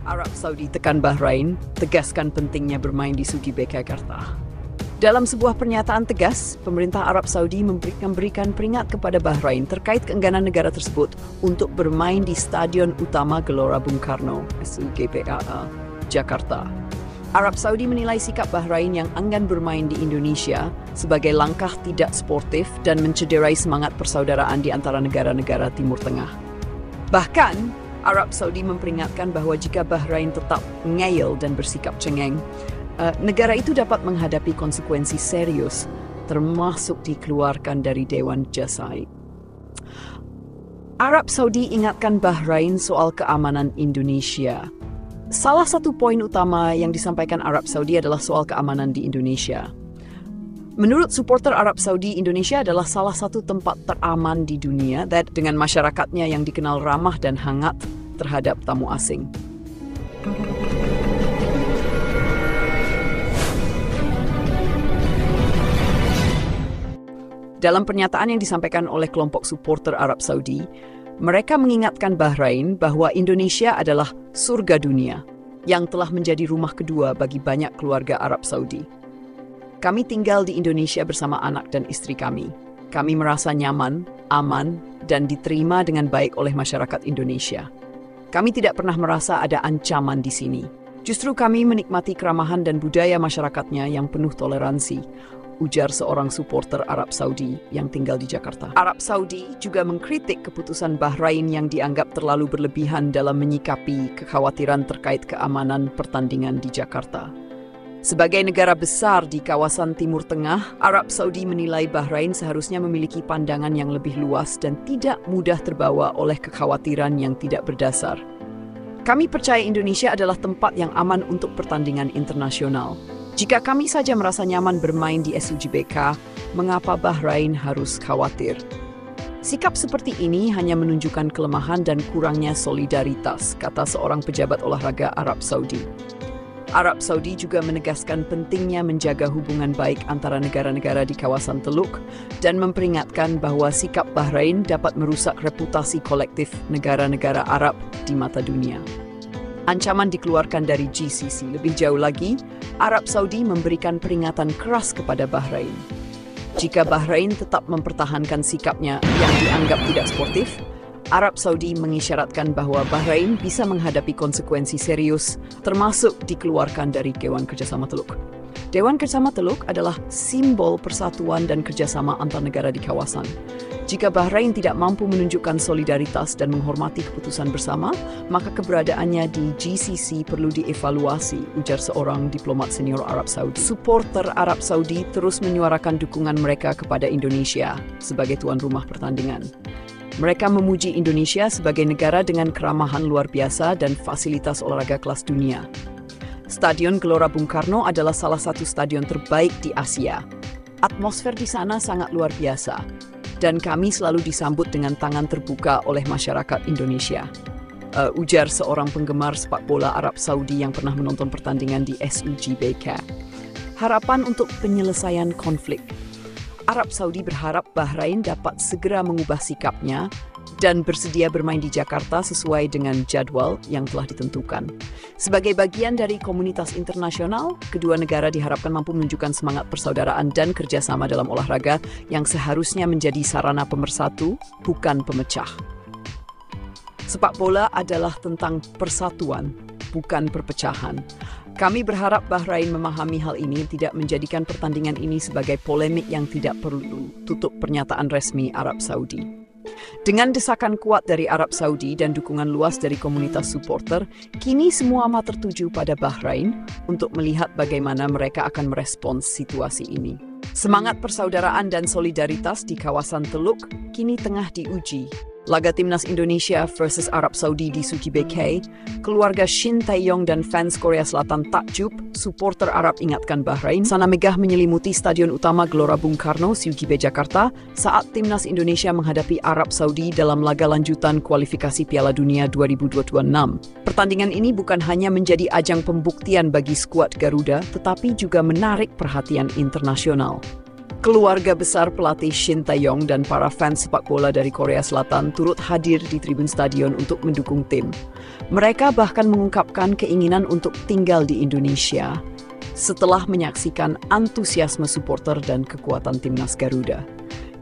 Arab Saudi tekan Bahrain, tegaskan pentingnya bermain di Suci Jakarta. Dalam sebuah pernyataan tegas, pemerintah Arab Saudi memberikan peringat kepada Bahrain terkait keengganan negara tersebut untuk bermain di Stadion Utama Gelora Bung Karno, SUGBKA, Jakarta. Arab Saudi menilai sikap Bahrain yang enggan bermain di Indonesia sebagai langkah tidak sportif dan mencederai semangat persaudaraan di antara negara-negara Timur Tengah. Bahkan, Arab Saudi memperingatkan bahwa jika Bahrain tetap ngeyel dan bersikap cengeng, negara itu dapat menghadapi konsekuensi serius, termasuk dikeluarkan dari Dewan Jasaid. Arab Saudi ingatkan Bahrain soal keamanan Indonesia. Salah satu poin utama yang disampaikan Arab Saudi adalah soal keamanan di Indonesia. Menurut supporter Arab Saudi, Indonesia adalah salah satu tempat teraman di dunia dengan masyarakatnya yang dikenal ramah dan hangat terhadap tamu asing. Dalam pernyataan yang disampaikan oleh kelompok supporter Arab Saudi, mereka mengingatkan Bahrain bahwa Indonesia adalah surga dunia yang telah menjadi rumah kedua bagi banyak keluarga Arab Saudi. Kami tinggal di Indonesia bersama anak dan istri kami. Kami merasa nyaman, aman, dan diterima dengan baik oleh masyarakat Indonesia. Kami tidak pernah merasa ada ancaman di sini. Justru kami menikmati keramahan dan budaya masyarakatnya yang penuh toleransi, ujar seorang supporter Arab Saudi yang tinggal di Jakarta. Arab Saudi juga mengkritik keputusan Bahrain yang dianggap terlalu berlebihan dalam menyikapi kekhawatiran terkait keamanan pertandingan di Jakarta. Sebagai negara besar di kawasan Timur Tengah, Arab Saudi menilai Bahrain seharusnya memiliki pandangan yang lebih luas dan tidak mudah terbawa oleh kekhawatiran yang tidak berdasar. Kami percaya Indonesia adalah tempat yang aman untuk pertandingan internasional. Jika kami saja merasa nyaman bermain di SUGBK, mengapa Bahrain harus khawatir? Sikap seperti ini hanya menunjukkan kelemahan dan kurangnya solidaritas, kata seorang pejabat olahraga Arab Saudi. Arab Saudi juga menegaskan pentingnya menjaga hubungan baik antara negara-negara di kawasan Teluk dan memperingatkan bahwa sikap Bahrain dapat merusak reputasi kolektif negara-negara Arab di mata dunia. Ancaman dikeluarkan dari GCC. Lebih jauh lagi, Arab Saudi memberikan peringatan keras kepada Bahrain. Jika Bahrain tetap mempertahankan sikapnya yang dianggap tidak sportif, Arab Saudi mengisyaratkan bahwa Bahrain bisa menghadapi konsekuensi serius, termasuk dikeluarkan dari Dewan Kerjasama Teluk. Dewan Kerjasama Teluk adalah simbol persatuan dan kerjasama antar negara di kawasan. Jika Bahrain tidak mampu menunjukkan solidaritas dan menghormati keputusan bersama, maka keberadaannya di GCC perlu dievaluasi, ujar seorang diplomat senior Arab Saudi. Supporter Arab Saudi terus menyuarakan dukungan mereka kepada Indonesia sebagai tuan rumah pertandingan. Mereka memuji Indonesia sebagai negara dengan keramahan luar biasa dan fasilitas olahraga kelas dunia. Stadion Gelora Bung Karno adalah salah satu stadion terbaik di Asia. Atmosfer di sana sangat luar biasa, dan kami selalu disambut dengan tangan terbuka oleh masyarakat Indonesia, ujar seorang penggemar sepak bola Arab Saudi yang pernah menonton pertandingan di SUGBK. Harapan untuk penyelesaian konflik. Arab Saudi berharap Bahrain dapat segera mengubah sikapnya dan bersedia bermain di Jakarta sesuai dengan jadwal yang telah ditentukan. Sebagai bagian dari komunitas internasional, kedua negara diharapkan mampu menunjukkan semangat persaudaraan dan kerjasama dalam olahraga yang seharusnya menjadi sarana pemersatu, bukan pemecah. Sepak bola adalah tentang persatuan, bukan perpecahan. Kami berharap Bahrain memahami hal ini, tidak menjadikan pertandingan ini sebagai polemik yang tidak perlu, tutup pernyataan resmi Arab Saudi. Dengan desakan kuat dari Arab Saudi dan dukungan luas dari komunitas supporter, kini semua mata tertuju pada Bahrain untuk melihat bagaimana mereka akan merespons situasi ini. Semangat persaudaraan dan solidaritas di kawasan Teluk kini tengah diuji. Laga Timnas Indonesia versus Arab Saudi di Suci BK, keluarga Shin Tae-yong dan fans Korea Selatan takjub, supporter Arab ingatkan Bahrain, sana megah menyelimuti Stadion Utama Gelora Bung Karno, SUGB Jakarta, saat Timnas Indonesia menghadapi Arab Saudi dalam laga lanjutan kualifikasi Piala Dunia 2026. Pertandingan ini bukan hanya menjadi ajang pembuktian bagi skuad Garuda, tetapi juga menarik perhatian internasional. Keluarga besar pelatih Shin Tae-yong dan para fans sepak bola dari Korea Selatan turut hadir di tribun stadion untuk mendukung tim. Mereka bahkan mengungkapkan keinginan untuk tinggal di Indonesia setelah menyaksikan antusiasme supporter dan kekuatan timnas Garuda.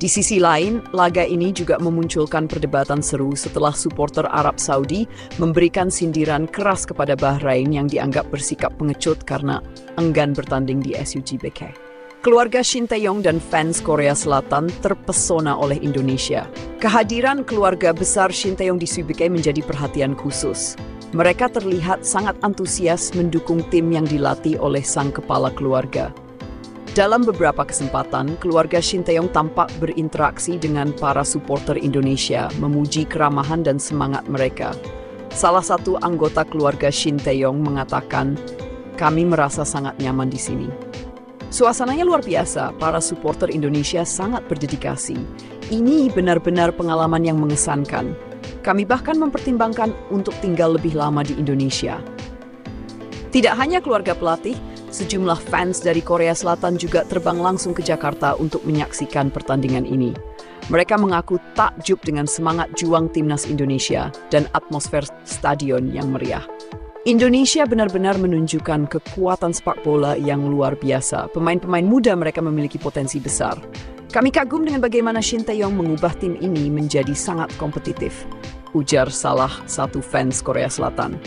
Di sisi lain, laga ini juga memunculkan perdebatan seru setelah supporter Arab Saudi memberikan sindiran keras kepada Bahrain yang dianggap bersikap pengecut karena enggan bertanding di SUGBK. Keluarga Shin Tae-yong dan fans Korea Selatan terpesona oleh Indonesia. Kehadiran keluarga besar Shin Tae-yong di SUGBK menjadi perhatian khusus. Mereka terlihat sangat antusias mendukung tim yang dilatih oleh sang kepala keluarga. Dalam beberapa kesempatan, keluarga Shin Tae-yong tampak berinteraksi dengan para supporter Indonesia, memuji keramahan dan semangat mereka. Salah satu anggota keluarga Shin Tae-yong mengatakan, "Kami merasa sangat nyaman di sini." Suasananya luar biasa, para supporter Indonesia sangat berdedikasi. Ini benar-benar pengalaman yang mengesankan. Kami bahkan mempertimbangkan untuk tinggal lebih lama di Indonesia. Tidak hanya keluarga pelatih, sejumlah fans dari Korea Selatan juga terbang langsung ke Jakarta untuk menyaksikan pertandingan ini. Mereka mengaku takjub dengan semangat juang timnas Indonesia dan atmosfer stadion yang meriah. Indonesia benar-benar menunjukkan kekuatan sepak bola yang luar biasa. Pemain-pemain muda mereka memiliki potensi besar. Kami kagum dengan bagaimana Shin Tae-yong mengubah tim ini menjadi sangat kompetitif, ujar salah satu fans Korea Selatan.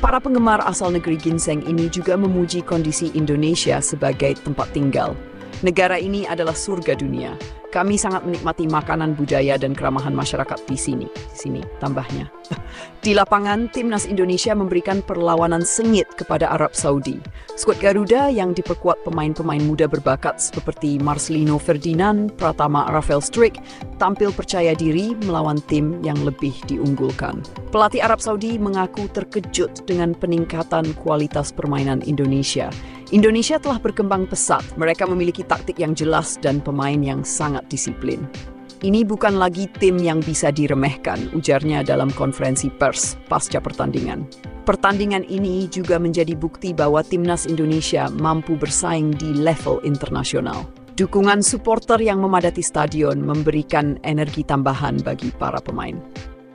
Para penggemar asal negeri ginseng ini juga memuji kondisi Indonesia sebagai tempat tinggal. Negara ini adalah surga dunia. Kami sangat menikmati makanan, budaya, dan keramahan masyarakat di sini. Tambahnya. Di lapangan, timnas Indonesia memberikan perlawanan sengit kepada Arab Saudi. Skuad Garuda yang diperkuat pemain-pemain muda berbakat seperti Marcelino Ferdinand, Pratama Rafael Struijk, tampil percaya diri melawan tim yang lebih diunggulkan. Pelatih Arab Saudi mengaku terkejut dengan peningkatan kualitas permainan Indonesia. Indonesia telah berkembang pesat, mereka memiliki taktik yang jelas dan pemain yang sangat disiplin. Ini bukan lagi tim yang bisa diremehkan, ujarnya dalam konferensi pers pasca pertandingan. Pertandingan ini juga menjadi bukti bahwa timnas Indonesia mampu bersaing di level internasional. Dukungan supporter yang memadati stadion memberikan energi tambahan bagi para pemain.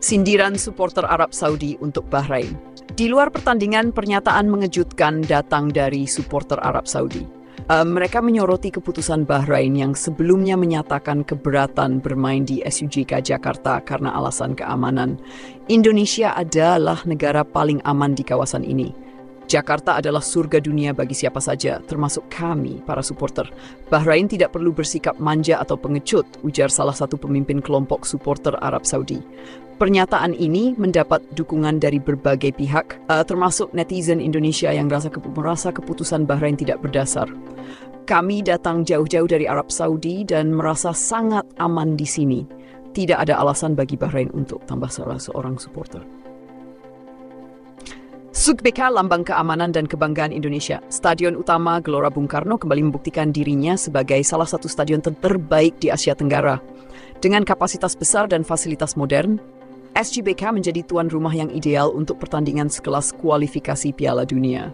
Sindiran supporter Arab Saudi untuk Bahrain. Di luar pertandingan, pernyataan mengejutkan datang dari supporter Arab Saudi. Mereka menyoroti keputusan Bahrain yang sebelumnya menyatakan keberatan bermain di SUGK Jakarta karena alasan keamanan. Indonesia adalah negara paling aman di kawasan ini. Jakarta adalah surga dunia bagi siapa saja, termasuk kami, para supporter. Bahrain tidak perlu bersikap manja atau pengecut, ujar salah satu pemimpin kelompok supporter Arab Saudi. Pernyataan ini mendapat dukungan dari berbagai pihak, termasuk netizen Indonesia yang merasa keputusan Bahrain tidak berdasar. Kami datang jauh-jauh dari Arab Saudi dan merasa sangat aman di sini. Tidak ada alasan bagi Bahrain untuk tambah salah seorang supporter. SUGBK, lambang keamanan dan kebanggaan Indonesia. Stadion utama Gelora Bung Karno kembali membuktikan dirinya sebagai salah satu stadion terbaik di Asia Tenggara. Dengan kapasitas besar dan fasilitas modern, SGBK menjadi tuan rumah yang ideal untuk pertandingan sekelas kualifikasi Piala Dunia.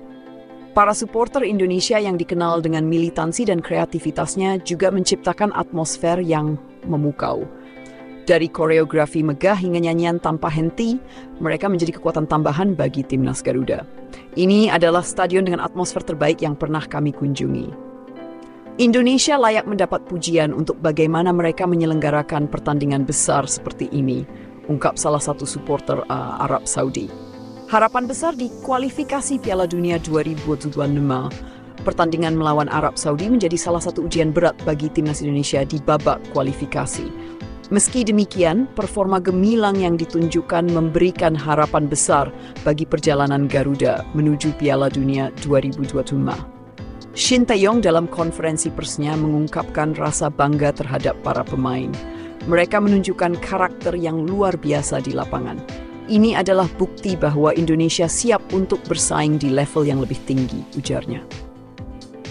Para supporter Indonesia yang dikenal dengan militansi dan kreativitasnya juga menciptakan atmosfer yang memukau. Dari koreografi megah hingga nyanyian tanpa henti, mereka menjadi kekuatan tambahan bagi timnas Garuda. Ini adalah stadion dengan atmosfer terbaik yang pernah kami kunjungi. Indonesia layak mendapat pujian untuk bagaimana mereka menyelenggarakan pertandingan besar seperti ini, ungkap salah satu supporter Arab Saudi. Harapan besar di kualifikasi Piala Dunia 2025. Pertandingan melawan Arab Saudi menjadi salah satu ujian berat bagi timnas Indonesia di babak kualifikasi. Meski demikian, performa gemilang yang ditunjukkan memberikan harapan besar bagi perjalanan Garuda menuju Piala Dunia 2025. Shin Tae-yong dalam konferensi persnya mengungkapkan rasa bangga terhadap para pemain. Mereka menunjukkan karakter yang luar biasa di lapangan. Ini adalah bukti bahwa Indonesia siap untuk bersaing di level yang lebih tinggi, ujarnya.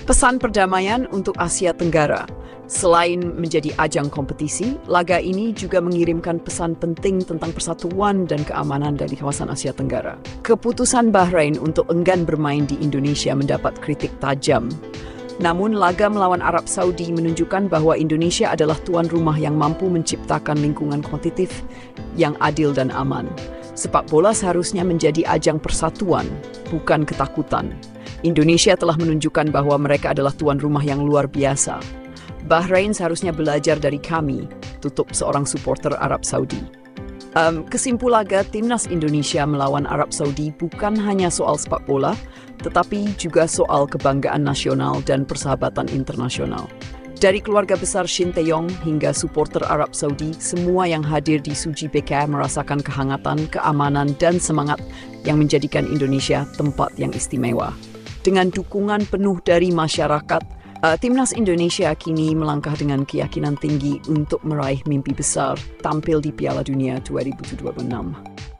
Pesan perdamaian untuk Asia Tenggara. Selain menjadi ajang kompetisi, laga ini juga mengirimkan pesan penting tentang persatuan dan keamanan dari kawasan Asia Tenggara. Keputusan Bahrain untuk enggan bermain di Indonesia mendapat kritik tajam. Namun laga melawan Arab Saudi menunjukkan bahwa Indonesia adalah tuan rumah yang mampu menciptakan lingkungan kompetitif yang adil dan aman. Sepak bola seharusnya menjadi ajang persatuan, bukan ketakutan. Indonesia telah menunjukkan bahwa mereka adalah tuan rumah yang luar biasa. Bahrain seharusnya belajar dari kami, tutup seorang supporter Arab Saudi. Kesimpulan laga Timnas Indonesia melawan Arab Saudi bukan hanya soal sepak bola, tetapi juga soal kebanggaan nasional dan persahabatan internasional. Dari keluarga besar Shin Tae-yong hingga supporter Arab Saudi, semua yang hadir di Suji BK merasakan kehangatan, keamanan, dan semangat yang menjadikan Indonesia tempat yang istimewa. Dengan dukungan penuh dari masyarakat, Timnas Indonesia kini melangkah dengan keyakinan tinggi untuk meraih mimpi besar tampil di Piala Dunia 2026.